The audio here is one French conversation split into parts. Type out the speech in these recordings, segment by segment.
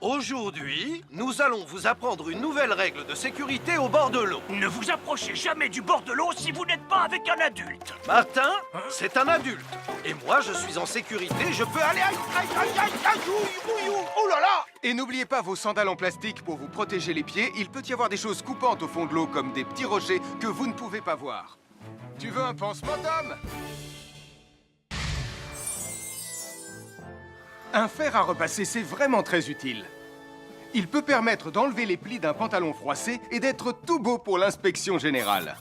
Aujourd'hui, nous allons vous apprendre une nouvelle règle de sécurité au bord de l'eau. Ne vous approchez jamais du bord de l'eau si vous n'êtes pas avec un adulte. Martin, c'est un adulte. Et moi, je suis en sécurité, je peux aller... Aïe, aïe, aïe, aïe, aïe, ouïe, ouïe, ouïe. Oh là là! Et n'oubliez pas vos sandales en plastique pour vous protéger les pieds. Il peut y avoir des choses coupantes au fond de l'eau, comme des petits rochers que vous ne pouvez pas voir. Tu veux un pansement, Tom? Un fer à repasser, c'est vraiment très utile. Il peut permettre d'enlever les plis d'un pantalon froissé et d'être tout beau pour l'inspection générale.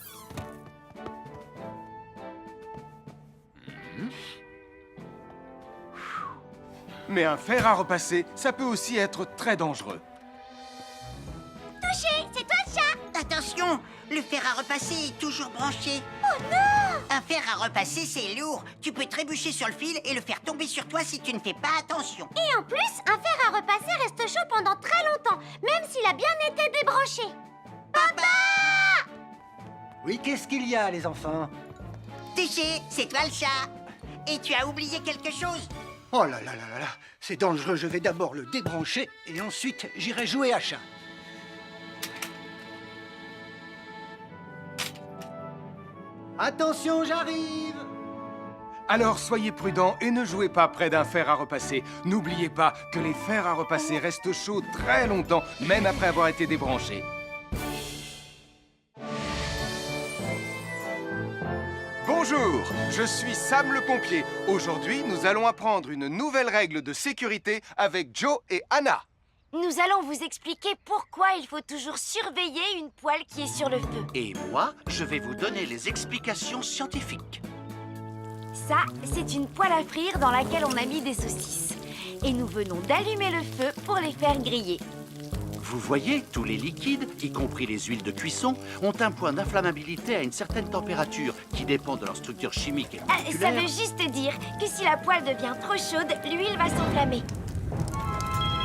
Mais un fer à repasser, ça peut aussi être très dangereux. Touché, c'est toi le chat! Attention, le fer à repasser est toujours branché. Oh non! Un fer à repasser, c'est lourd. Tu peux trébucher sur le fil et le faire tomber sur toi si tu ne fais pas attention. Et en plus, un fer à repasser reste chaud pendant très longtemps, même s'il a bien été débranché. Papa! Oui, qu'est-ce qu'il y a, les enfants? Touché, c'est toi le chat. Et tu as oublié quelque chose? Oh là là là là là, c'est dangereux, je vais d'abord le débrancher et ensuite j'irai jouer à chat. Attention, j'arrive! Alors soyez prudents et ne jouez pas près d'un fer à repasser. N'oubliez pas que les fers à repasser restent chauds très longtemps, même après avoir été débranchés. Bonjour, je suis Sam le pompier. Aujourd'hui, nous allons apprendre une nouvelle règle de sécurité avec Joe et Anna. Nous allons vous expliquer pourquoi il faut toujours surveiller une poêle qui est sur le feu. Et moi, je vais vous donner les explications scientifiques. Ça, c'est une poêle à frire dans laquelle on a mis des saucisses. Et nous venons d'allumer le feu pour les faire griller. Vous voyez, tous les liquides, y compris les huiles de cuisson, ont un point d'inflammabilité à une certaine température qui dépend de leur structure chimique et Ça moléculaire. veut juste dire que si la poêle devient trop chaude, l'huile va s'enflammer.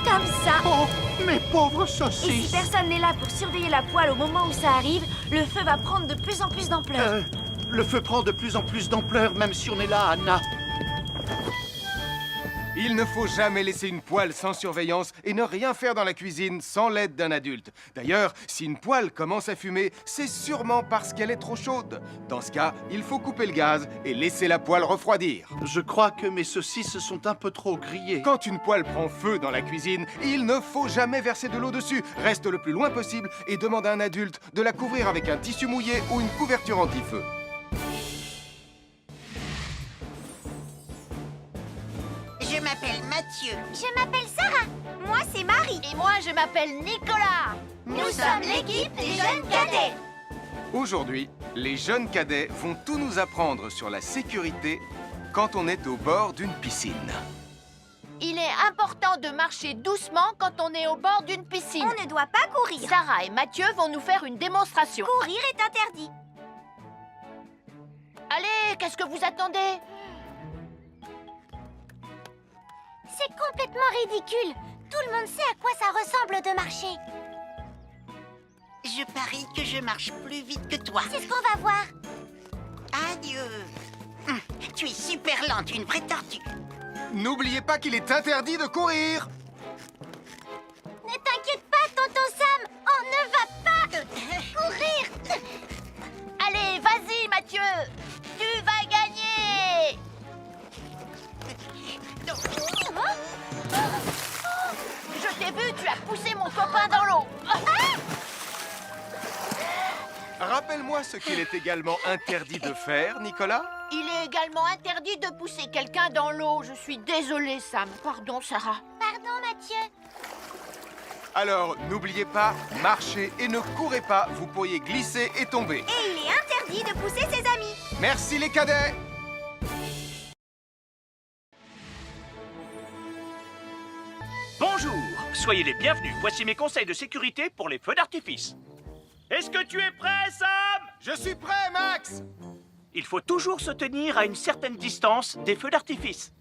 Comme ça. Oh, mes pauvres Et si saucisses! personne n'est là pour surveiller la poêle au moment où ça arrive, le feu va prendre de plus en plus d'ampleur. Le feu prend de plus en plus d'ampleur, même si on est là, Anna. Il ne faut jamais laisser une poêle sans surveillance et ne rien faire dans la cuisine sans l'aide d'un adulte. D'ailleurs, si une poêle commence à fumer, c'est sûrement parce qu'elle est trop chaude. Dans ce cas, il faut couper le gaz et laisser la poêle refroidir. Je crois que mes saucisses sont un peu trop grillées. Quand une poêle prend feu dans la cuisine, il ne faut jamais verser de l'eau dessus. Reste le plus loin possible et demande à un adulte de la couvrir avec un tissu mouillé ou une couverture anti-feu. Je m'appelle Mathieu. Je m'appelle Sarah. Moi, c'est Marie. Et moi, je m'appelle Nicolas. Nous sommes l'équipe des jeunes cadets. Aujourd'hui, les jeunes cadets vont tout nous apprendre sur la sécurité quand on est au bord d'une piscine. Il est important de marcher doucement quand on est au bord d'une piscine. On ne doit pas courir. Sarah et Mathieu vont nous faire une démonstration. Courir est interdit. Allez, qu'est-ce que vous attendez? C'est complètement ridicule. Tout le monde sait à quoi ça ressemble de marcher. Je parie que je marche plus vite que toi. C'est ce qu'on va voir. Adieu. Tu es super lente, une vraie tortue. N'oubliez pas qu'il est interdit de courir! Ne t'inquiète pas, tonton Sam. On ne va pas courir. Allez, vas-y, Mathieu. Tu vas gagner. Je t'ai vu, tu as poussé mon copain dans l'eau. Rappelle-moi ce qu'il est également interdit de faire, Nicolas. Il est également interdit de pousser quelqu'un dans l'eau. Je suis désolée, Sam. Pardon, Sarah. Pardon, Mathieu. Alors, n'oubliez pas, marchez et ne courez pas, vous pourriez glisser et tomber. Et il est interdit de pousser ses amis. Merci les cadets! Bonjour, soyez les bienvenus. Voici mes conseils de sécurité pour les feux d'artifice. Est-ce que tu es prêt, Sam? Je suis prêt, Max! Il faut toujours se tenir à une certaine distance des feux d'artifice.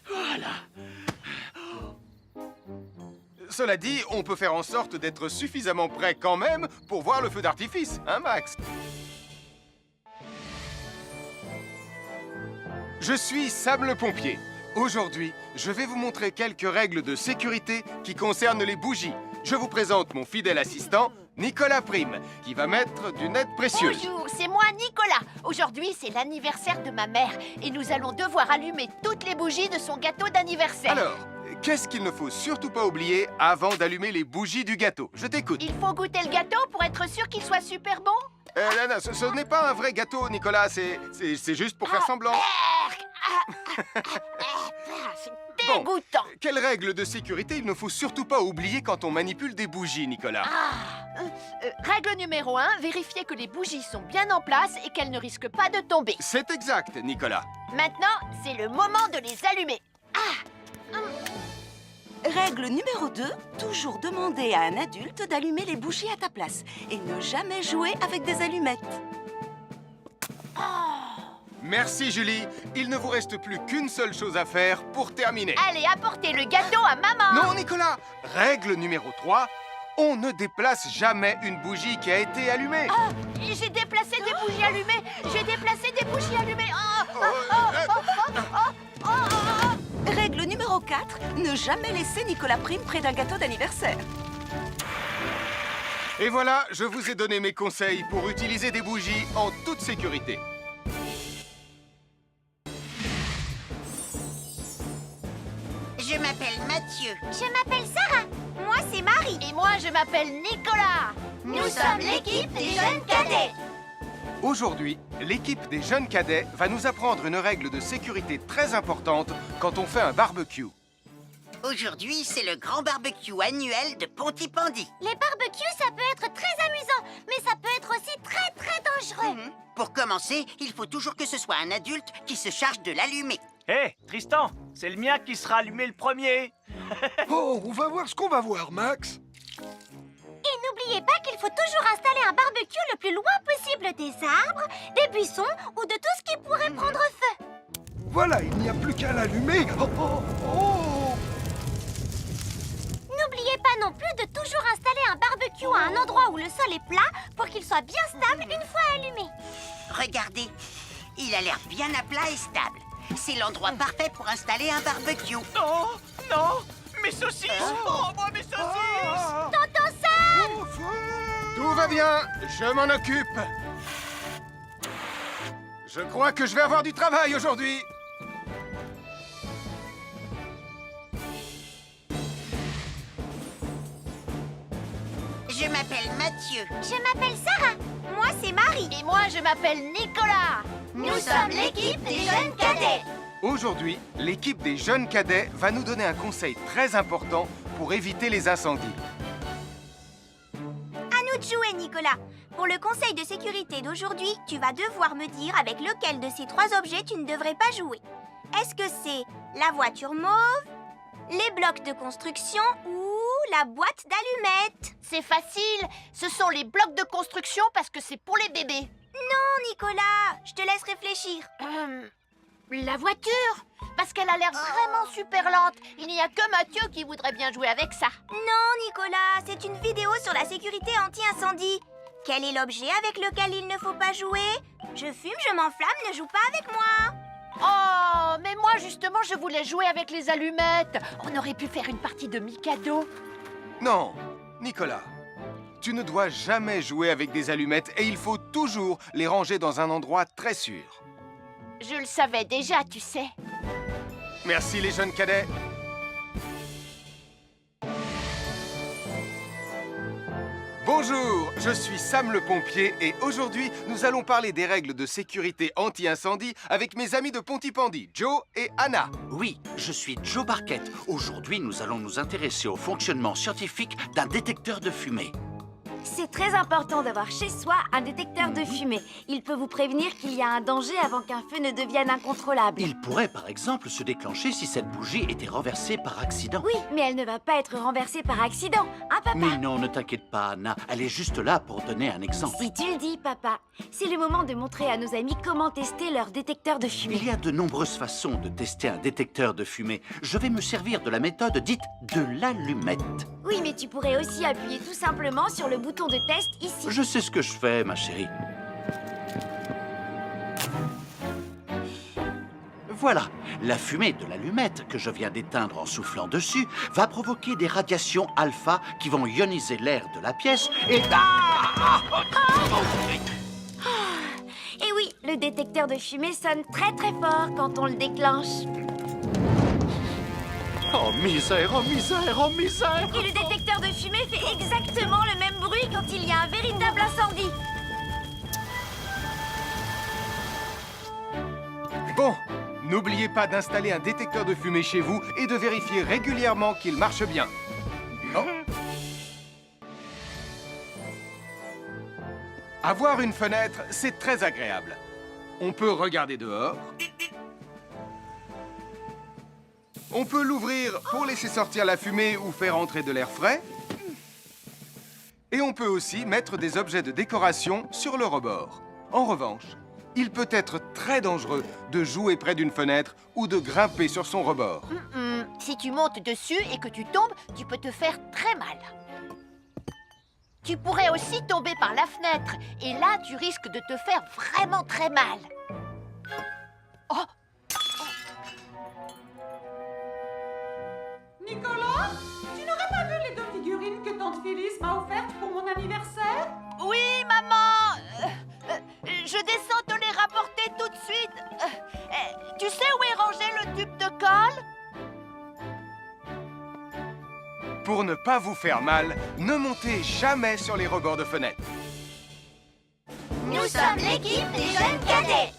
Voilà. Cela dit, on peut faire en sorte d'être suffisamment prêt quand même pour voir le feu d'artifice, hein, Max? Je suis Sam le pompier. Aujourd'hui, je vais vous montrer quelques règles de sécurité qui concernent les bougies. Je vous présente mon fidèle assistant, Nicolas Prime, qui va mettre d'une aide précieuse. Bonjour, c'est moi Nicolas. Aujourd'hui, c'est l'anniversaire de ma mère et nous allons devoir allumer toutes les bougies de son gâteau d'anniversaire. Alors, qu'est-ce qu'il ne faut surtout pas oublier avant d'allumer les bougies du gâteau? Je t'écoute. Il faut goûter le gâteau pour être sûr qu'il soit super bon. Non, ce n'est pas un vrai gâteau, Nicolas. C'est juste pour faire semblant. C'est dégoûtant. Quelles règles de sécurité il ne faut surtout pas oublier quand on manipule des bougies, Nicolas? Règle numéro 1, vérifier que les bougies sont bien en place et qu'elles ne risquent pas de tomber. C'est exact, Nicolas. Maintenant, c'est le moment de les allumer. Règle numéro 2, toujours demander à un adulte d'allumer les bougies à ta place et ne jamais jouer avec des allumettes. Merci, Julie. Il ne vous reste plus qu'une seule chose à faire pour terminer. Allez, apportez le gâteau à maman. Non, Nicolas. Règle numéro 3, on ne déplace jamais une bougie qui a été allumée. J'ai déplacé des bougies allumées. J'ai déplacé des bougies allumées. Règle numéro 4, ne jamais laisser Nicolas Prime près d'un gâteau d'anniversaire. Et voilà, je vous ai donné mes conseils pour utiliser des bougies en toute sécurité. Je m'appelle Mathieu. Je m'appelle Sarah. Moi, c'est Marie. Et moi, je m'appelle Nicolas. Nous sommes l'équipe des jeunes cadets. Aujourd'hui, l'équipe des jeunes cadets va nous apprendre une règle de sécurité très importante quand on fait un barbecue. Aujourd'hui, c'est le grand barbecue annuel de Pontypandy. Les barbecues, ça peut être très amusant, mais ça peut être aussi très dangereux. Pour commencer, il faut toujours que ce soit un adulte qui se charge de l'allumer. Hé, Tristan, c'est le mien qui sera allumé le premier. Oh, on va voir ce qu'on va voir, Max. Et n'oubliez pas qu'il faut toujours installer un barbecue le plus loin possible des arbres, des buissons ou de tout ce qui pourrait prendre feu. Voilà, il n'y a plus qu'à l'allumer. Oh. N'oubliez pas non plus de toujours installer un barbecue à un endroit où le sol est plat pour qu'il soit bien stable une fois allumé. Regardez, il a l'air bien à plat et stable. C'est l'endroit parfait pour installer un barbecue. Non, non, mes saucisses. Oh, moi, mes saucisses. Tonton Sam! Tout va bien, je m'en occupe. Je crois que je vais avoir du travail aujourd'hui. Je m'appelle Mathieu. Je m'appelle Sarah. Moi, c'est Marie. Et moi, je m'appelle Nicolas. Nous sommes l'équipe des jeunes cadets. Aujourd'hui, l'équipe des jeunes cadets va nous donner un conseil très important pour éviter les incendies. À nous de jouer, Nicolas. Pour le conseil de sécurité d'aujourd'hui, tu vas devoir me dire avec lequel de ces 3 objets tu ne devrais pas jouer. Est-ce que c'est la voiture mauve, les blocs de construction ou la boîte d'allumettes? C'est facile. Ce sont les blocs de construction parce que c'est pour les bébés. Non, Nicolas, je te laisse réfléchir. La voiture, parce qu'elle a l'air vraiment super lente. Il n'y a que Mathieu qui voudrait bien jouer avec ça. Non, Nicolas, c'est une vidéo sur la sécurité anti-incendie. Quel est l'objet avec lequel il ne faut pas jouer? Je fume, je m'enflamme, ne joue pas avec moi. Oh, mais moi justement, je voulais jouer avec les allumettes. On aurait pu faire une partie de Mikado. Non, Nicolas, tu ne dois jamais jouer avec des allumettes et il faut toujours les ranger dans un endroit très sûr. Je le savais déjà, tu sais. Merci les jeunes cadets. Bonjour, je suis Sam le pompier et aujourd'hui, nous allons parler des règles de sécurité anti-incendie avec mes amis de Pontypandy, Joe et Anna. Oui, je suis Joe Barquette. Aujourd'hui, nous allons nous intéresser au fonctionnement scientifique d'un détecteur de fumée. C'est très important d'avoir chez soi un détecteur de fumée. Il peut vous prévenir qu'il y a un danger avant qu'un feu ne devienne incontrôlable. Il pourrait, par exemple, se déclencher si cette bougie était renversée par accident. Oui, mais elle ne va pas être renversée par accident, hein, papa? Mais non, ne t'inquiète pas, Anna. Elle est juste là pour donner un exemple. Si tu le dis, papa. C'est le moment de montrer à nos amis comment tester leur détecteur de fumée. Il y a de nombreuses façons de tester un détecteur de fumée. Je vais me servir de la méthode dite de l'allumette. Oui, mais tu pourrais aussi appuyer tout simplement sur le bouton de test ici. Je sais ce que je fais, ma chérie. Voilà, la fumée de l'allumette que je viens d'éteindre en soufflant dessus va provoquer des radiations alpha qui vont ioniser l'air de la pièce et... Et oui, le détecteur de fumée sonne très très fort quand on le déclenche. Oh misère, oh misère, oh misère! Et le détecteur de fumée fait exactement le même bruit quand il y a un véritable incendie. Bon, n'oubliez pas d'installer un détecteur de fumée chez vous et de vérifier régulièrement qu'il marche bien. Oh. Avoir une fenêtre, c'est très agréable. On peut regarder dehors. On peut l'ouvrir pour laisser sortir la fumée ou faire entrer de l'air frais. Et on peut aussi mettre des objets de décoration sur le rebord. En revanche, il peut être très dangereux de jouer près d'une fenêtre ou de grimper sur son rebord. Si tu montes dessus et que tu tombes, tu peux te faire très mal. Tu pourrais aussi tomber par la fenêtre. Et là, tu risques de te faire vraiment très mal. Oh! Nicolas, tu n'aurais pas vu les 2 figurines que tante Phyllis m'a offertes pour mon anniversaire? Oui, maman! Je descends te les rapporter tout de suite. Tu sais où est rangé le tube de colle? Pour ne pas vous faire mal, ne montez jamais sur les rebords de fenêtres. Nous sommes l'équipe des jeunes cadets.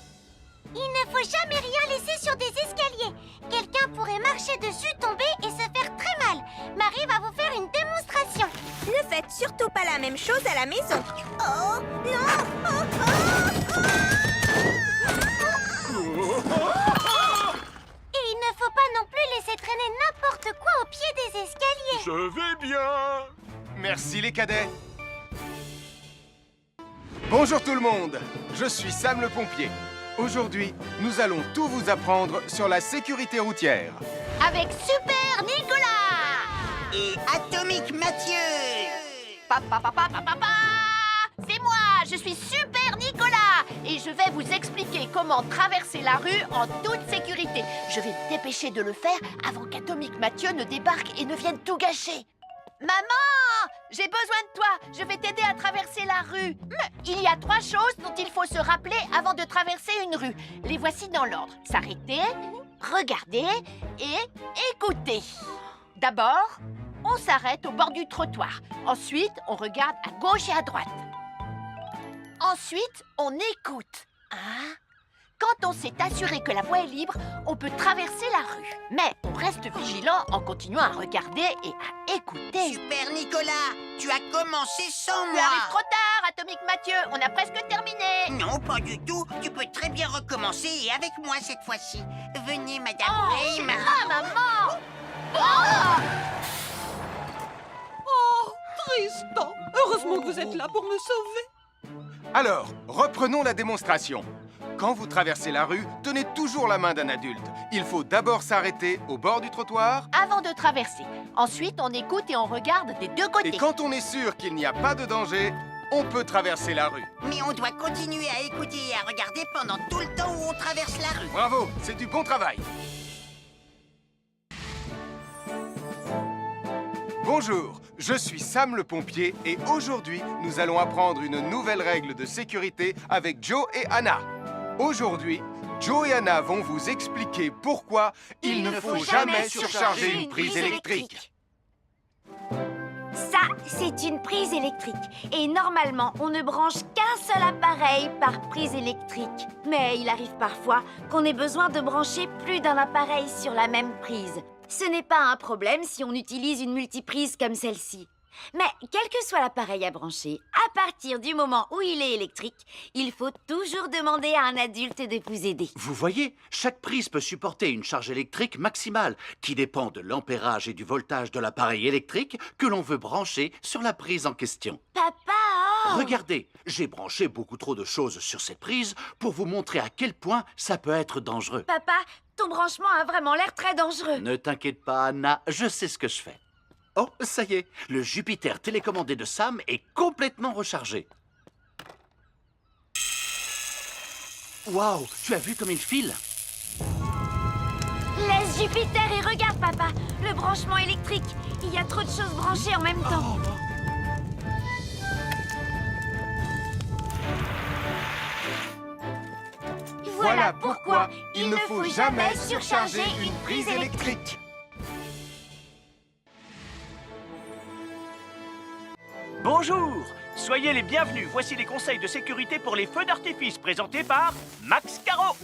Il ne faut jamais rien laisser sur des escaliers. Quelqu'un pourrait marcher dessus, tomber et se faire très mal. Marie va vous faire une démonstration. Ne faites surtout pas la même chose à la maison. Oh, non! Et il ne faut pas non plus laisser traîner n'importe quoi au pied des escaliers. Je vais bien. Merci les cadets. Bonjour tout le monde, je suis Sam le pompier. Aujourd'hui, nous allons tout vous apprendre sur la sécurité routière. Avec Super Nicolas! Et Atomique Mathieu. C'est moi, je suis Super Nicolas et je vais vous expliquer comment traverser la rue en toute sécurité. Je vais me dépêcher de le faire avant qu'Atomique Mathieu ne débarque et ne vienne tout gâcher. Maman, j'ai besoin de toi, je vais t'aider à traverser la rue. Il y a 3 choses dont il faut se rappeler avant de traverser une rue. Les voici dans l'ordre. S'arrêter, regarder et écouter. D'abord, on s'arrête au bord du trottoir. Ensuite, on regarde à gauche et à droite. Ensuite, on écoute. Quand on s'est assuré que la voie est libre, on peut traverser la rue. Mais on reste vigilant en continuant à regarder et à écouter. Super Nicolas, tu as commencé sans Tu moi. arrives trop tard, Atomique Mathieu. On a presque terminé. Non, pas du tout. Tu peux très bien recommencer et avec moi cette fois-ci. Venez, Madame Rayme. Maman! Oh, Tristan, heureusement que vous êtes là pour me sauver. Alors, reprenons la démonstration. Quand vous traversez la rue, tenez toujours la main d'un adulte. Il faut d'abord s'arrêter au bord du trottoir. Avant de traverser. Ensuite, on écoute et on regarde des 2 côtés. Et quand on est sûr qu'il n'y a pas de danger, on peut traverser la rue. Mais on doit continuer à écouter et à regarder pendant tout le temps où on traverse la rue. Bravo, c'est du bon travail. Bonjour, je suis Sam le pompier et aujourd'hui, nous allons apprendre une nouvelle règle de sécurité avec Joe et Anna. Aujourd'hui, Joe et Anna vont vous expliquer pourquoi il ne faut jamais surcharger une prise électrique. Ça, c'est une prise électrique. Et normalement, on ne branche qu'un seul appareil par prise électrique. Mais il arrive parfois qu'on ait besoin de brancher plus d'un appareil sur la même prise. Ce n'est pas un problème si on utilise une multiprise comme celle-ci. Mais quel que soit l'appareil à brancher, à partir du moment où il est électrique, il faut toujours demander à un adulte de vous aider. Vous voyez, chaque prise peut supporter une charge électrique maximale qui dépend de l'ampérage et du voltage de l'appareil électrique que l'on veut brancher sur la prise en question. Papa! Regardez, j'ai branché beaucoup trop de choses sur cette prise pour vous montrer à quel point ça peut être dangereux. Papa, ton branchement a vraiment l'air très dangereux. Ne t'inquiète pas, Anna, je sais ce que je fais. Oh, ça y est, le Jupiter télécommandé de Sam est complètement rechargé. Waouh, tu as vu comme il file? Laisse Jupiter et regarde, papa. Le branchement électrique. Il y a trop de choses branchées en même temps. Voilà pourquoi il ne faut jamais surcharger une prise électrique. Bonjour, soyez les bienvenus. Voici les conseils de sécurité pour les feux d'artifice présentés par Max Caro.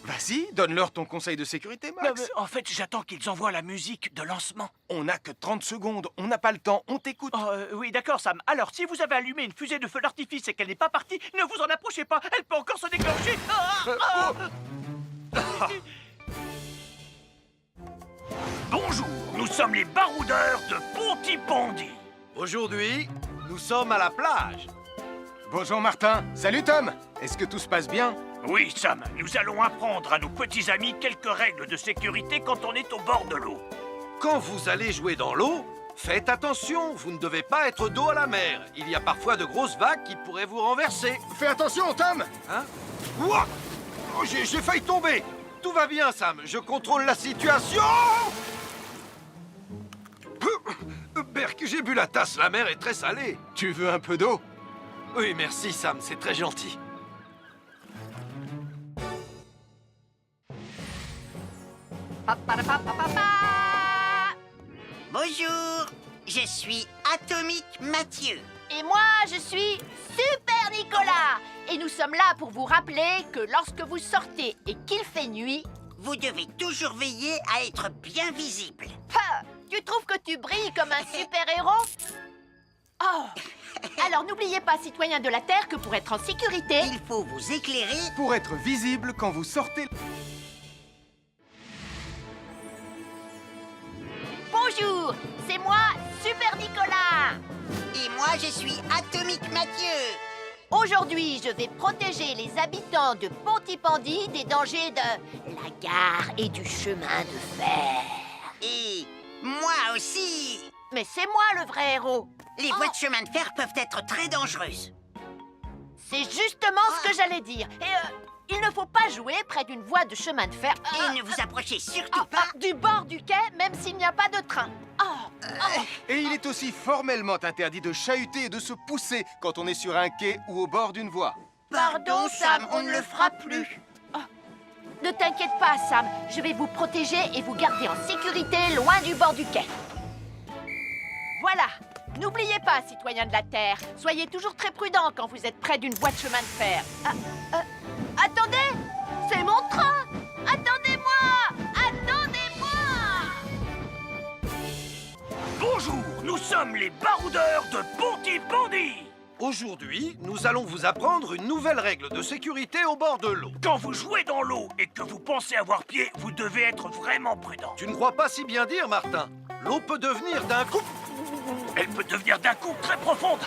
Vas-y, donne-leur ton conseil de sécurité, Max. En fait, j'attends qu'ils envoient la musique de lancement. On n'a que 30 secondes, on n'a pas le temps, on t'écoute. Oui, d'accord, Sam. Alors, si vous avez allumé une fusée de feu d'artifice et qu'elle n'est pas partie, ne vous en approchez pas. Elle peut encore se déclencher. Bonjour, nous sommes les baroudeurs de Pontypandy. Aujourd'hui, nous sommes à la plage. Bonjour Martin. Salut Tom. Est-ce que tout se passe bien? Oui, Sam, nous allons apprendre à nos petits amis quelques règles de sécurité quand on est au bord de l'eau. Quand vous allez jouer dans l'eau, faites attention, vous ne devez pas être dos à la mer. Il y a parfois de grosses vagues qui pourraient vous renverser. Fais attention, Tom. Hein? Ouah! Oh, j'ai failli tomber. Tout va bien, Sam, je contrôle la situation. Berk, j'ai bu la tasse, la mer est très salée. Tu veux un peu d'eau? Oui, merci, Sam, c'est très gentil. Bonjour, je suis Atomique Mathieu. Et moi, je suis Super Nicolas. Et nous sommes là pour vous rappeler que lorsque vous sortez et qu'il fait nuit... Vous devez toujours veiller à être bien visible. Ha! Tu trouves que tu brilles comme un super-héros? Oh! Alors n'oubliez pas, citoyens de la Terre, que pour être en sécurité... Il faut vous éclairer pour être visible quand vous sortez. Bonjour, c'est moi, Super Nicolas. Et moi, je suis Atomique Mathieu. Aujourd'hui, je vais protéger les habitants de Pontypandy des dangers de la gare et du chemin de fer. Et moi aussi. Mais c'est moi le vrai héros. Les voies de chemin de fer peuvent être très dangereuses. C'est justement ce que j'allais dire. Et il ne faut pas jouer près d'une voie de chemin de fer. Et ne vous approchez surtout pas du bord du quai, même s'il n'y a pas de train. Et il est aussi formellement interdit de chahuter et de se pousser quand on est sur un quai ou au bord d'une voie. Pardon, Sam, on ne le fera plus. Ne t'inquiète pas, Sam. Je vais vous protéger et vous garder en sécurité loin du bord du quai. Voilà. N'oubliez pas, citoyens de la Terre, soyez toujours très prudents quand vous êtes près d'une voie de chemin de fer. Attendez! C'est mon train! Attendez-moi! Attendez-moi! Bonjour, nous sommes les baroudeurs de Pontypandy. Aujourd'hui, nous allons vous apprendre une nouvelle règle de sécurité au bord de l'eau. Quand vous jouez dans l'eau et que vous pensez avoir pied, vous devez être vraiment prudent. Tu ne crois pas si bien dire, Martin? L'eau peut devenir d'un coup... Elle peut devenir d'un coup très profonde.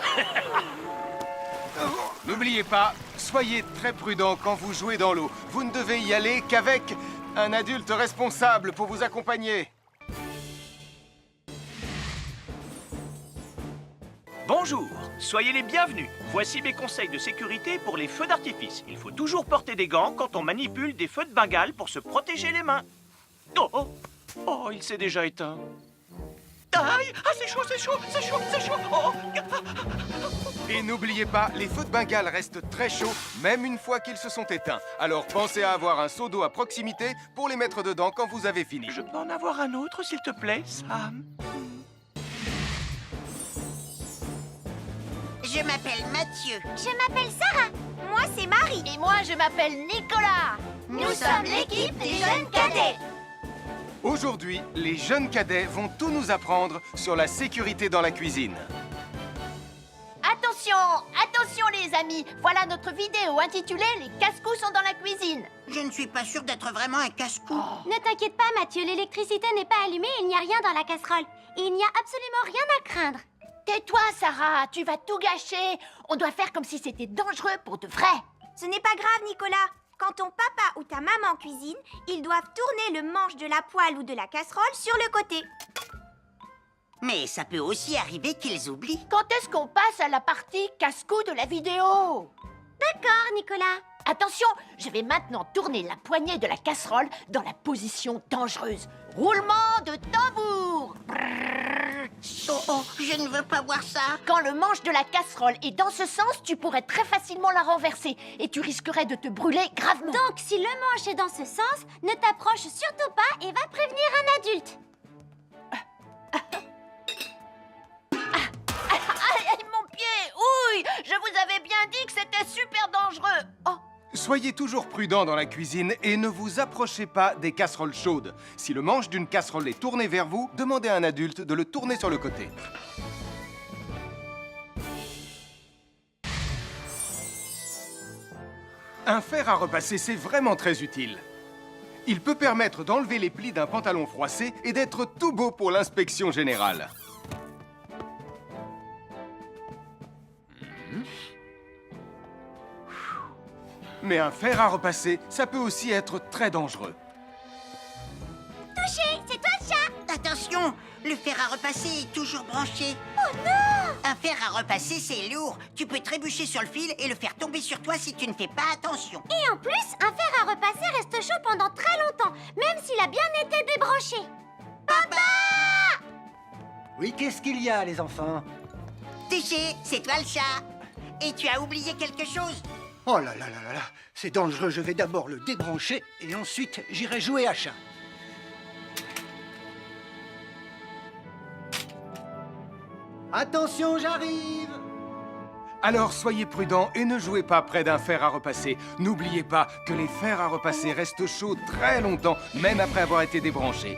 N'oubliez pas, soyez très prudent quand vous jouez dans l'eau. Vous ne devez y aller qu'avec un adulte responsable pour vous accompagner. Bonjour, soyez les bienvenus. Voici mes conseils de sécurité pour les feux d'artifice. Il faut toujours porter des gants quand on manipule des feux de Bengale pour se protéger les mains. Oh, il s'est déjà éteint. Aïe! Ah, c'est chaud, c'est chaud, c'est chaud, c'est chaud! Oh. Et n'oubliez pas, les feux de Bengale restent très chauds, même une fois qu'ils se sont éteints. Alors pensez à avoir un seau d'eau à proximité pour les mettre dedans quand vous avez fini. Je peux en avoir un autre, s'il te plaît, Sam? Je m'appelle Mathieu. Je m'appelle Sarah. Moi, c'est Marie. Et moi, je m'appelle Nicolas. Nous sommes l'équipe des jeunes cadets. Aujourd'hui, les jeunes cadets vont tout nous apprendre sur la sécurité dans la cuisine. Attention, attention les amis. Voilà notre vidéo intitulée « Les casse-cous sont dans la cuisine ». Je ne suis pas sûre d'être vraiment un casse-cou. Ne t'inquiète pas, Mathieu, l'électricité n'est pas allumée et il n'y a rien dans la casserole. Il n'y a absolument rien à craindre. Tais-toi, Sarah, tu vas tout gâcher. On doit faire comme si c'était dangereux pour de vrai. Ce n'est pas grave, Nicolas. Quand ton papa ou ta maman cuisine, ils doivent tourner le manche de la poêle ou de la casserole sur le côté. Mais ça peut aussi arriver qu'ils oublient. Quand est-ce qu'on passe à la partie casse-cou de la vidéo? D'accord, Nicolas. Attention, je vais maintenant tourner la poignée de la casserole dans la position dangereuse. Roulement de tambour. Oh, je ne veux pas voir ça. Quand le manche de la casserole est dans ce sens, tu pourrais très facilement la renverser et tu risquerais de te brûler gravement. Donc, si le manche est dans ce sens, ne t'approche surtout pas et va prévenir un adulte. Aïe, mon pied! Ouille! Je vous avais bien dit que c'était super dangereux! Oh! Soyez toujours prudent dans la cuisine et ne vous approchez pas des casseroles chaudes. Si le manche d'une casserole est tourné vers vous, demandez à un adulte de le tourner sur le côté. Un fer à repasser, c'est vraiment très utile. Il peut permettre d'enlever les plis d'un pantalon froissé et d'être tout beau pour l'inspection générale. Mais un fer à repasser, ça peut aussi être très dangereux. Touché, c'est toi le chat. Attention, le fer à repasser est toujours branché. Oh non! Un fer à repasser, c'est lourd. Tu peux trébucher sur le fil et le faire tomber sur toi si tu ne fais pas attention. Et en plus, un fer à repasser reste chaud pendant très longtemps, même s'il a bien été débranché. Papa! Oui, qu'est-ce qu'il y a, les enfants? Touché, c'est toi le chat. Et tu as oublié quelque chose? Oh là là là là là, c'est dangereux, je vais d'abord le débrancher et ensuite j'irai jouer à chat. Attention, j'arrive! Alors soyez prudents et ne jouez pas près d'un fer à repasser. N'oubliez pas que les fers à repasser restent chauds très longtemps, même après avoir été débranchés.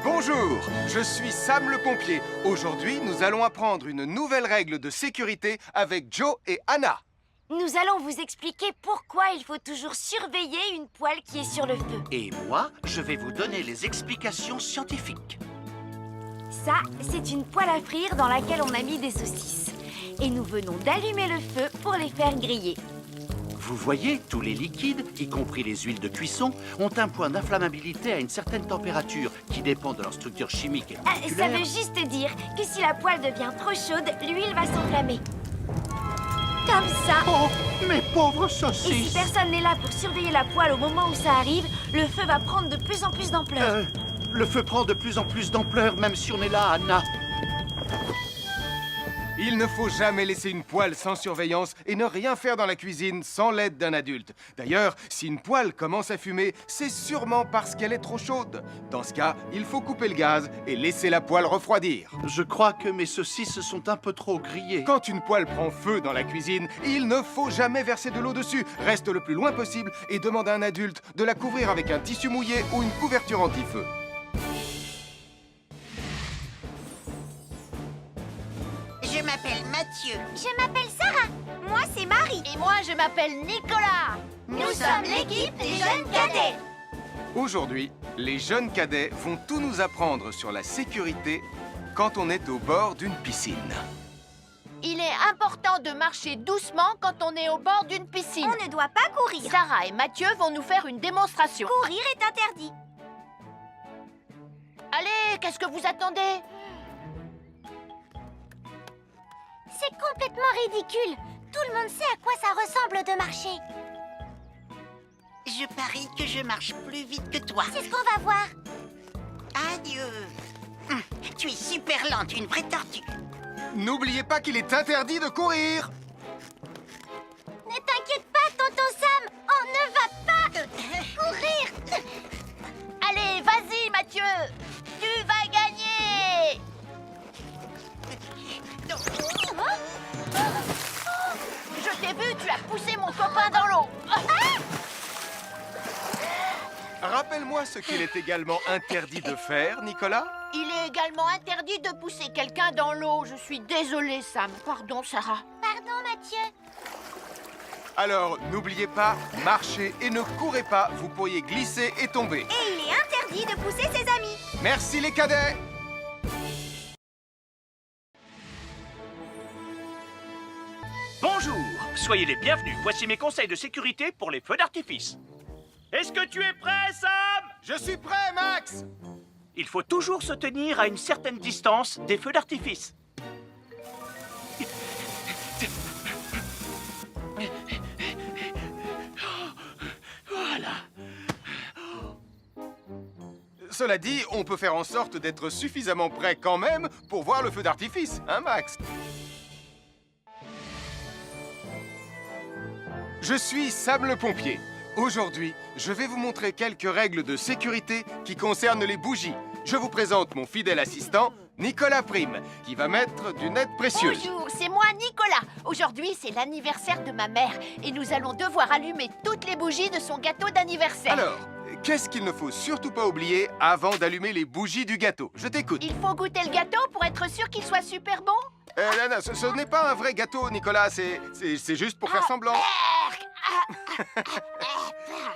Bonjour, je suis Sam le pompier. Aujourd'hui, nous allons apprendre une nouvelle règle de sécurité avec Joe et Anna. Nous allons vous expliquer pourquoi il faut toujours surveiller une poêle qui est sur le feu. Et moi, je vais vous donner les explications scientifiques. Ça, c'est une poêle à frire dans laquelle on a mis des saucisses. Et nous venons d'allumer le feu pour les faire griller. Vous voyez, tous les liquides, y compris les huiles de cuisson, ont un point d'inflammabilité à une certaine température qui dépend de leur structure chimique et Ça moléculaire. veut juste dire que si la poêle devient trop chaude, l'huile va s'enflammer. Comme ça. Oh, mes pauvres Et si saucisses! personne n'est là pour surveiller la poêle au moment où ça arrive, le feu va prendre de plus en plus d'ampleur. Le feu prend de plus en plus d'ampleur, même si on est là, Anna. Il ne faut jamais laisser une poêle sans surveillance et ne rien faire dans la cuisine sans l'aide d'un adulte. D'ailleurs, si une poêle commence à fumer, c'est sûrement parce qu'elle est trop chaude. Dans ce cas, il faut couper le gaz et laisser la poêle refroidir. Je crois que mes saucisses sont un peu trop grillées. Quand une poêle prend feu dans la cuisine, il ne faut jamais verser de l'eau dessus. Reste le plus loin possible et demande à un adulte de la couvrir avec un tissu mouillé ou une couverture anti-feu. Je m'appelle Mathieu. Je m'appelle Sarah. Moi, c'est Marie. Et moi, je m'appelle Nicolas. Nous sommes l'équipe des jeunes cadets. Aujourd'hui, les jeunes cadets vont tout nous apprendre sur la sécurité quand on est au bord d'une piscine. Il est important de marcher doucement quand on est au bord d'une piscine. On ne doit pas courir. Sarah et Mathieu vont nous faire une démonstration. Courir est interdit. Allez, qu'est-ce que vous attendez? C'est complètement ridicule. Tout le monde sait à quoi ça ressemble de marcher. Je parie que je marche plus vite que toi. C'est ce qu'on va voir. Adieu. Tu es super lente, une vraie tortue. N'oubliez pas qu'il est interdit de courir. Ne t'inquiète pas, tonton Sam. On ne va pas courir. Allez, vas-y, Mathieu. Tu vas gagner. Je t'ai vu, tu as poussé mon copain dans l'eau. Rappelle-moi ce qu'il est également interdit de faire, Nicolas. Il est également interdit de pousser quelqu'un dans l'eau. Je suis désolée, Sam. Pardon, Sarah. Pardon, Mathieu. Alors, n'oubliez pas, marchez et ne courez pas, vous pourriez glisser et tomber. Et il est interdit de pousser ses amis. Merci les cadets. Bonjour, soyez les bienvenus. Voici mes conseils de sécurité pour les feux d'artifice. Est-ce que tu es prêt, Sam? Je suis prêt, Max. Il faut toujours se tenir à une certaine distance des feux d'artifice. Cela dit, on peut faire en sorte d'être suffisamment prêt quand même pour voir le feu d'artifice, hein Max? Je suis Sam le pompier. Aujourd'hui, je vais vous montrer quelques règles de sécurité qui concernent les bougies. Je vous présente mon fidèle assistant, Nicolas Prime, qui va mettre d'une aide précieuse. Bonjour, c'est moi Nicolas. Aujourd'hui, c'est l'anniversaire de ma mère et nous allons devoir allumer toutes les bougies de son gâteau d'anniversaire. Alors, qu'est-ce qu'il ne faut surtout pas oublier avant d'allumer les bougies du gâteau? Je t'écoute. Il faut goûter le gâteau pour être sûr qu'il soit super bon. Non, ce n'est pas un vrai gâteau, Nicolas, c'est juste pour faire semblant.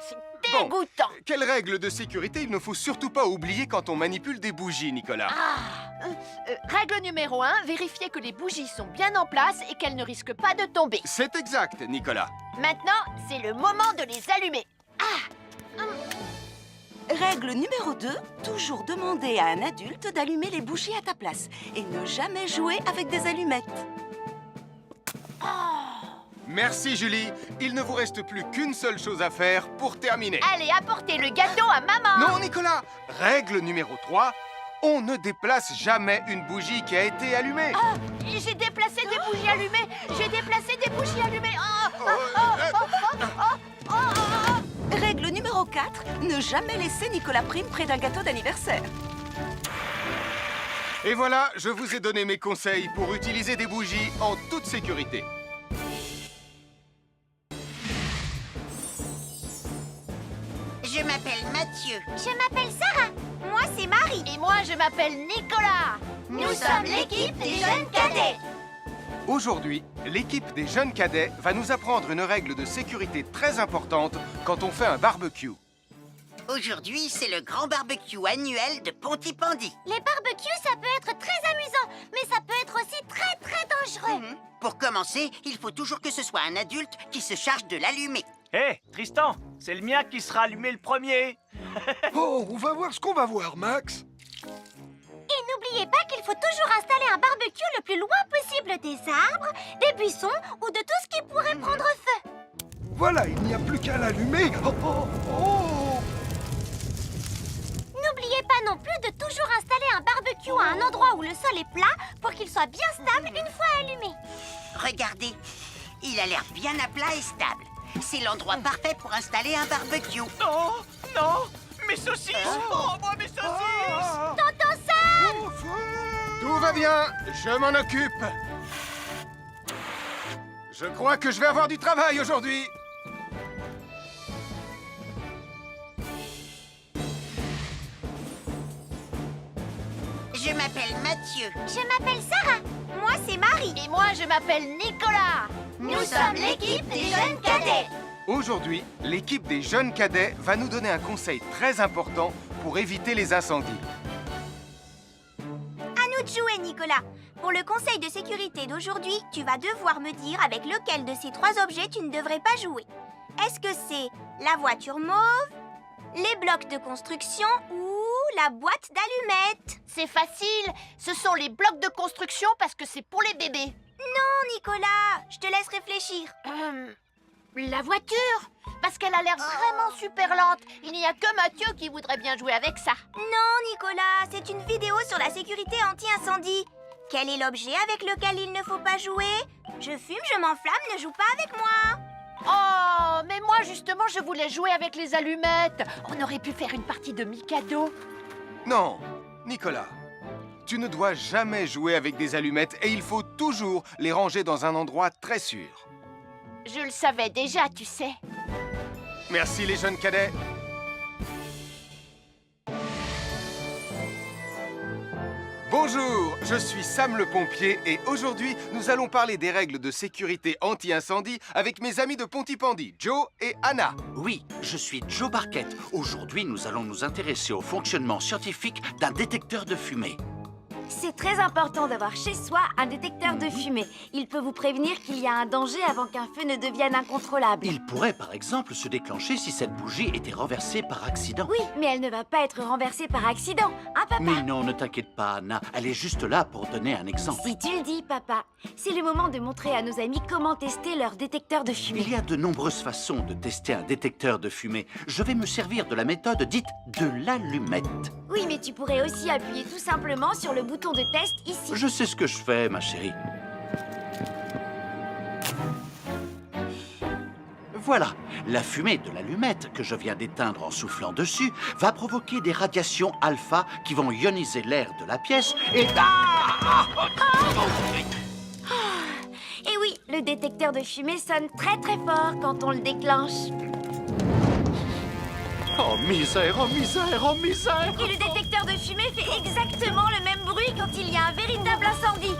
C'est dégoûtant. Quelles règles de sécurité il ne faut surtout pas oublier quand on manipule des bougies, Nicolas? Règle numéro 1, vérifier que les bougies sont bien en place et qu'elles ne risquent pas de tomber. C'est exact, Nicolas. Maintenant, c'est le moment de les allumer. Règle numéro 2, toujours demander à un adulte d'allumer les bougies à ta place et ne jamais jouer avec des allumettes. Merci, Julie. Il ne vous reste plus qu'une seule chose à faire pour terminer. Allez, apportez le gâteau à maman. Non, Nicolas. Règle numéro 3, on ne déplace jamais une bougie qui a été allumée. J'ai déplacé des bougies allumées. J'ai déplacé des bougies allumées. Règle numéro 4, ne jamais laisser Nicolas Prime près d'un gâteau d'anniversaire. Et voilà, je vous ai donné mes conseils pour utiliser des bougies en toute sécurité. Je m'appelle Mathieu. Je m'appelle Sarah. Moi, c'est Marie. Et moi, je m'appelle Nicolas. Nous sommes l'équipe des jeunes cadets. Aujourd'hui, l'équipe des jeunes cadets va nous apprendre une règle de sécurité très importante quand on fait un barbecue. Aujourd'hui, c'est le grand barbecue annuel de Pontypandy. Les barbecues, ça peut être très amusant, mais ça peut être aussi très dangereux. Pour commencer, il faut toujours que ce soit un adulte qui se charge de l'allumer. Hé, Tristan, c'est le mien qui sera allumé le premier. Oh, on va voir ce qu'on va voir, Max. Et n'oubliez pas qu'il faut toujours installer un barbecue le plus loin possible des arbres, des buissons ou de tout ce qui pourrait prendre feu. Voilà, il n'y a plus qu'à l'allumer. Oh. N'oubliez pas non plus de toujours installer un barbecue à un endroit où le sol est plat pour qu'il soit bien stable une fois allumé. Regardez, il a l'air bien à plat et stable. C'est l'endroit parfait pour installer un barbecue. Non, non, mes saucisses. Oh, moi, mes saucisses. Tonton Sam! Tout va bien, je m'en occupe. Je crois que je vais avoir du travail aujourd'hui. Je m'appelle Mathieu. Je m'appelle Sarah. Moi, c'est Marie. Et moi, je m'appelle Nicolas. Nous sommes l'équipe des jeunes cadets. Aujourd'hui, l'équipe des jeunes cadets va nous donner un conseil très important pour éviter les incendies. À nous de jouer, Nicolas. Pour le conseil de sécurité d'aujourd'hui, tu vas devoir me dire avec lequel de ces 3 objets tu ne devrais pas jouer. Est-ce que c'est la voiture mauve, les blocs de construction ou la boîte d'allumettes? C'est facile. Ce sont les blocs de construction parce que c'est pour les bébés. Non, Nicolas, je te laisse réfléchir. La voiture. Parce qu'elle a l'air vraiment super lente. Il n'y a que Mathieu qui voudrait bien jouer avec ça. Non, Nicolas, c'est une vidéo sur la sécurité anti-incendie. Quel est l'objet avec lequel il ne faut pas jouer? Je fume, je m'enflamme, ne joue pas avec moi. Oh, mais moi justement, je voulais jouer avec les allumettes. On aurait pu faire une partie de Mikado. Non, Nicolas, tu ne dois jamais jouer avec des allumettes et il faut toujours les ranger dans un endroit très sûr. Je le savais déjà, tu sais. Merci les jeunes cadets. Bonjour, je suis Sam le pompier et aujourd'hui, nous allons parler des règles de sécurité anti-incendie avec mes amis de Pontypandy, Joe et Anna. Oui, je suis Joe Barquette. Aujourd'hui, nous allons nous intéresser au fonctionnement scientifique d'un détecteur de fumée. C'est très important d'avoir chez soi un détecteur de fumée. Il peut vous prévenir qu'il y a un danger avant qu'un feu ne devienne incontrôlable. Il pourrait par exemple se déclencher si cette bougie était renversée par accident. Oui, mais elle ne va pas être renversée par accident, hein, papa? Mais non, ne t'inquiète pas, Anna. Elle est juste là pour donner un exemple. Si tu le dis, papa. C'est le moment de montrer à nos amis comment tester leur détecteur de fumée. Il y a de nombreuses façons de tester un détecteur de fumée. Je vais me servir de la méthode dite de l'allumette. Oui, mais tu pourrais aussi appuyer tout simplement sur le bouton de test ici. Je sais ce que je fais, ma chérie. Voilà, la fumée de l'allumette que je viens d'éteindre en soufflant dessus va provoquer des radiations alpha qui vont ioniser l'air de la pièce et... Et oui, le détecteur de fumée sonne très très fort quand on le déclenche. Oh misère, oh misère, oh misère! Et le détecteur de fumée fait exactement le même bruit quand il y a un véritable incendie.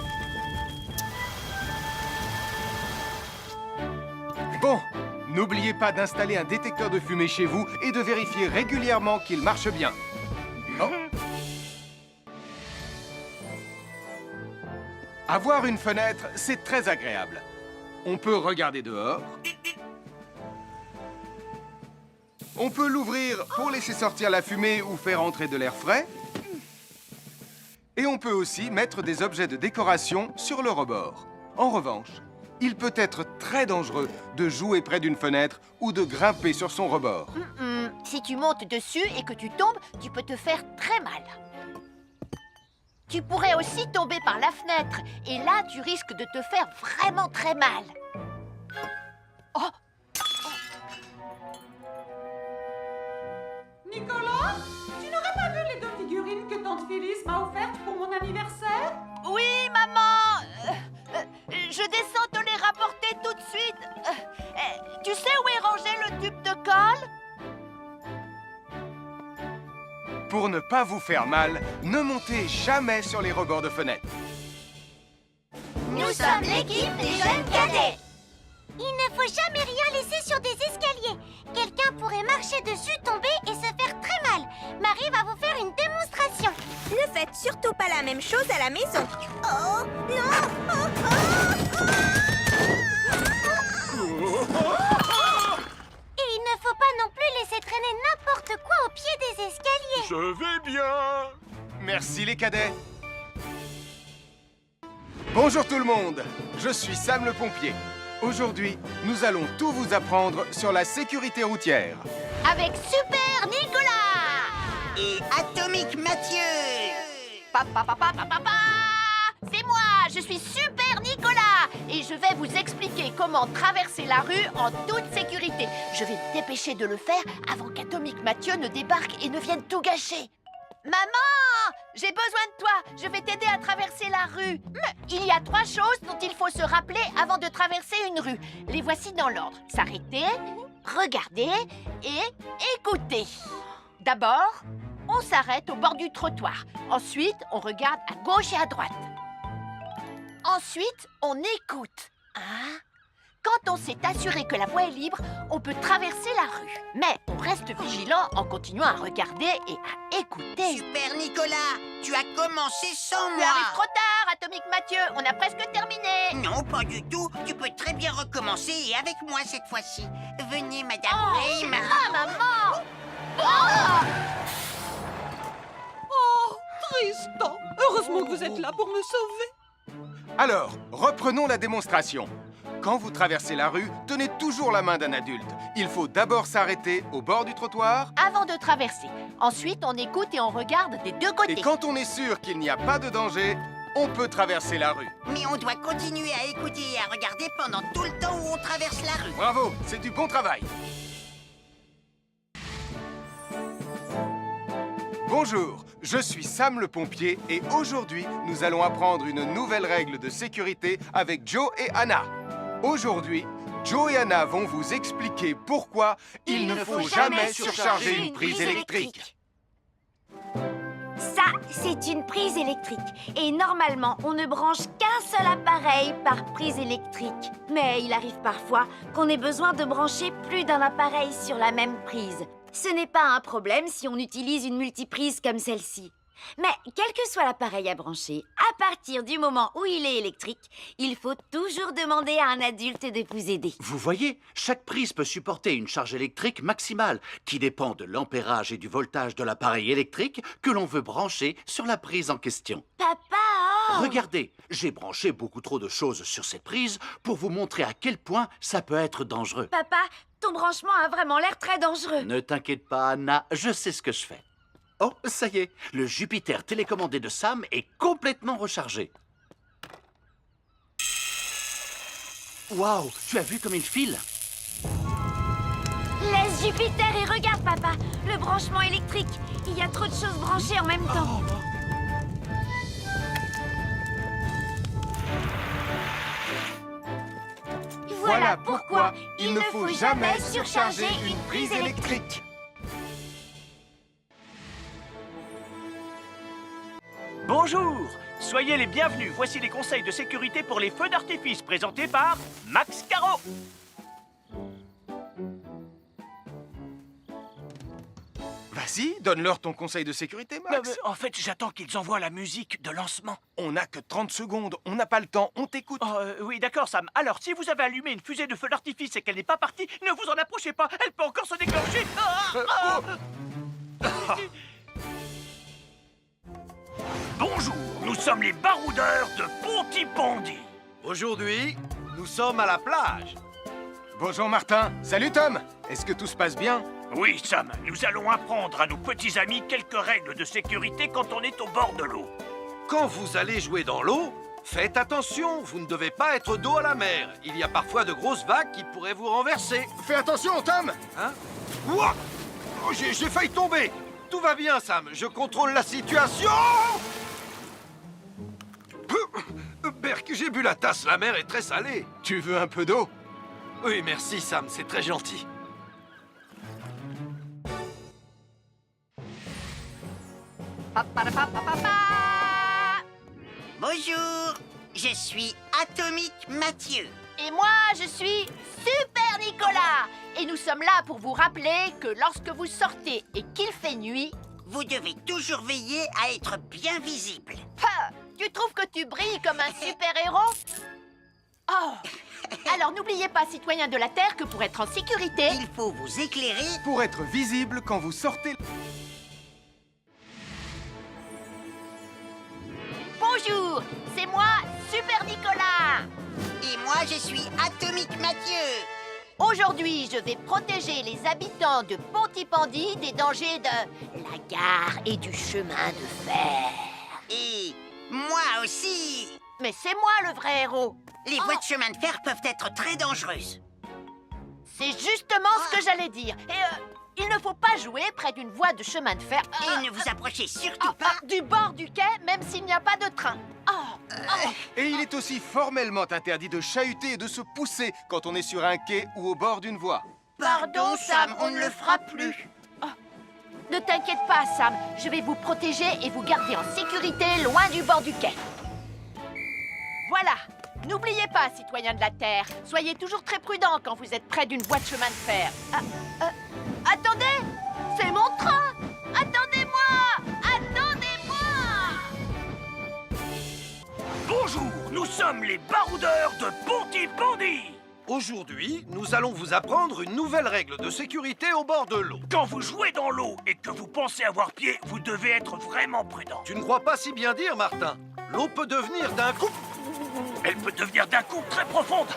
Bon, n'oubliez pas d'installer un détecteur de fumée chez vous et de vérifier régulièrement qu'il marche bien. Oh. Avoir une fenêtre, c'est très agréable. On peut regarder dehors. On peut l'ouvrir pour laisser sortir la fumée ou faire entrer de l'air frais. Et on peut aussi mettre des objets de décoration sur le rebord. En revanche, il peut être très dangereux de jouer près d'une fenêtre ou de grimper sur son rebord. Si tu montes dessus et que tu tombes, tu peux te faire très mal. Tu pourrais aussi tomber par la fenêtre. Et là, tu risques de te faire vraiment très mal. Oh! Nicolas, tu n'aurais pas vu les 2 figurines que tante Phyllis m'a offertes pour mon anniversaire? Oui, maman! Je descends te les rapporter tout de suite. Tu sais où est rangé le tube de colle? Pour ne pas vous faire mal, ne montez jamais sur les rebords de fenêtres. Nous sommes l'équipe des jeunes cadets. Il ne faut jamais rien laisser sur des escaliers. Quelqu'un pourrait marcher dessus, tomber et se faire très mal. Marie va vous faire une démonstration. Ne faites surtout pas la même chose à la maison. Oh, non! Et il ne faut pas non plus laisser traîner n'importe quoi au pied des escaliers. Je vais bien. Merci les cadets. Bonjour tout le monde, je suis Sam le pompier. Aujourd'hui, nous allons tout vous apprendre sur la sécurité routière. Avec Super Nicolas! Et Atomique Mathieu! C'est moi, je suis Super Nicolas! Et je vais vous expliquer comment traverser la rue en toute sécurité. Je vais me dépêcher de le faire avant qu'Atomique Mathieu ne débarque et ne vienne tout gâcher. Maman! J'ai besoin de toi! Je vais t'aider à traverser la rue. Il y a 3 choses dont il faut se rappeler avant de traverser une rue. Les voici dans l'ordre. S'arrêter, regarder et écouter. D'abord, on s'arrête au bord du trottoir. Ensuite, on regarde à gauche et à droite. Ensuite, on écoute. Quand on s'est assuré que la voie est libre, on peut traverser la rue. Mais on reste vigilant en continuant à regarder et à écouter. Super Nicolas, tu as commencé sans Tu moi. arrives trop tard, Atomique Mathieu. On a presque terminé. Non, pas du tout. Tu peux très bien recommencer et avec moi cette fois-ci. Venez, Madame Rayme. Maman! Oh, Tristan! Heureusement que vous êtes là pour me sauver. Alors, reprenons la démonstration. Quand vous traversez la rue, tenez toujours la main d'un adulte. Il faut d'abord s'arrêter au bord du trottoir. Avant de traverser. Ensuite, on écoute et on regarde des deux côtés. Et quand on est sûr qu'il n'y a pas de danger, on peut traverser la rue. Mais on doit continuer à écouter et à regarder pendant tout le temps où on traverse la rue. Bravo, c'est du bon travail. Bonjour, je suis Sam le pompier et aujourd'hui, nous allons apprendre une nouvelle règle de sécurité avec Joe et Anna. Aujourd'hui, Joe et Anna vont vous expliquer pourquoi il ne faut jamais surcharger une prise électrique. Ça, c'est une prise électrique. Et normalement, on ne branche qu'un seul appareil par prise électrique. Mais il arrive parfois qu'on ait besoin de brancher plus d'un appareil sur la même prise. Ce n'est pas un problème si on utilise une multiprise comme celle-ci. Mais quel que soit l'appareil à brancher, à partir du moment où il est électrique, il faut toujours demander à un adulte de vous aider. Vous voyez, chaque prise peut supporter une charge électrique maximale qui dépend de l'ampérage et du voltage de l'appareil électrique que l'on veut brancher sur la prise en question. Papa, oh! Regardez, j'ai branché beaucoup trop de choses sur cette prise pour vous montrer à quel point ça peut être dangereux. Papa, ton branchement a vraiment l'air très dangereux. Ne t'inquiète pas, Anna, je sais ce que je fais. Oh, ça y est, le Jupiter télécommandé de Sam est complètement rechargé. Waouh, tu as vu comme il file? Laisse Jupiter et regarde, papa. Le branchement électrique. Il y a trop de choses branchées en même temps. Voilà pourquoi il ne faut jamais surcharger une prise électrique. Bonjour, soyez les bienvenus. Voici les conseils de sécurité pour les feux d'artifice présentés par Max Caro. Vas-y, donne-leur ton conseil de sécurité, Max. En fait, j'attends qu'ils envoient la musique de lancement. On n'a que 30 secondes, on n'a pas le temps, on t'écoute. Oui, d'accord, Sam. Alors, si vous avez allumé une fusée de feu d'artifice et qu'elle n'est pas partie, ne vous en approchez pas. Elle peut encore se déclencher. Bonjour, nous sommes les baroudeurs de Pontypandy. Aujourd'hui, nous sommes à la plage. Bonjour Martin. Salut Tom. Est-ce que tout se passe bien? Oui, Sam, nous allons apprendre à nos petits amis quelques règles de sécurité quand on est au bord de l'eau. Quand vous allez jouer dans l'eau, faites attention, vous ne devez pas être dos à la mer. Il y a parfois de grosses vagues qui pourraient vous renverser. Fais attention, Tom. Hein? Ouah! Oh, j'ai failli tomber. Tout va bien, Sam, je contrôle la situation. Berk, j'ai bu la tasse, la mer est très salée. Tu veux un peu d'eau? Oui, merci, Sam, c'est très gentil. Bonjour, je suis Atomique Mathieu. Et moi, je suis Super Nicolas. Et nous sommes là pour vous rappeler que lorsque vous sortez et qu'il fait nuit... Vous devez toujours veiller à être bien visible. Ha! Tu trouves que tu brilles comme un super-héros? Oh! Alors n'oubliez pas, citoyens de la Terre, que pour être en sécurité... Il faut vous éclairer pour être visible quand vous sortez. Bonjour, c'est moi, Super Nicolas. Et moi, je suis Atomique Mathieu. Aujourd'hui, je vais protéger les habitants de Pontypandy des dangers de la gare et du chemin de fer. Et moi aussi. Mais c'est moi le vrai héros. Les voies de chemin de fer peuvent être très dangereuses. C'est justement ce que j'allais dire. Et il ne faut pas jouer près d'une voie de chemin de fer. Et ne vous approchez surtout pas du bord du quai, même s'il n'y a pas de train. Et il est aussi formellement interdit de chahuter et de se pousser quand on est sur un quai ou au bord d'une voie. Pardon, Sam, on ne le fera plus. Ne t'inquiète pas, Sam. Je vais vous protéger et vous garder en sécurité loin du bord du quai. Voilà. N'oubliez pas, citoyens de la Terre, soyez toujours très prudents quand vous êtes près d'une voie de chemin de fer. Attendez! C'est mon train! Attendez-moi! Attendez-moi! Bonjour, nous sommes les baroudeurs de Pontypandy. Aujourd'hui, nous allons vous apprendre une nouvelle règle de sécurité au bord de l'eau. Quand vous jouez dans l'eau et que vous pensez avoir pied, vous devez être vraiment prudent. Tu ne crois pas si bien dire, Martin. L'eau peut devenir d'un coup... Elle peut devenir d'un coup très profonde.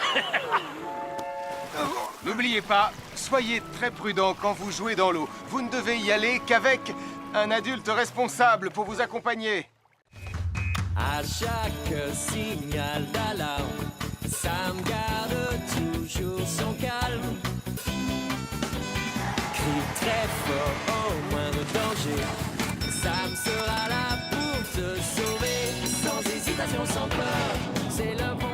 N'oubliez pas, soyez très prudent quand vous jouez dans l'eau. Vous ne devez y aller qu'avec un adulte responsable pour vous accompagner. À chaque signal d'alarme, Sam garde toujours son calme. Crie très fort au moindre danger. Sam sera là pour te sauver, sans hésitation, sans peur.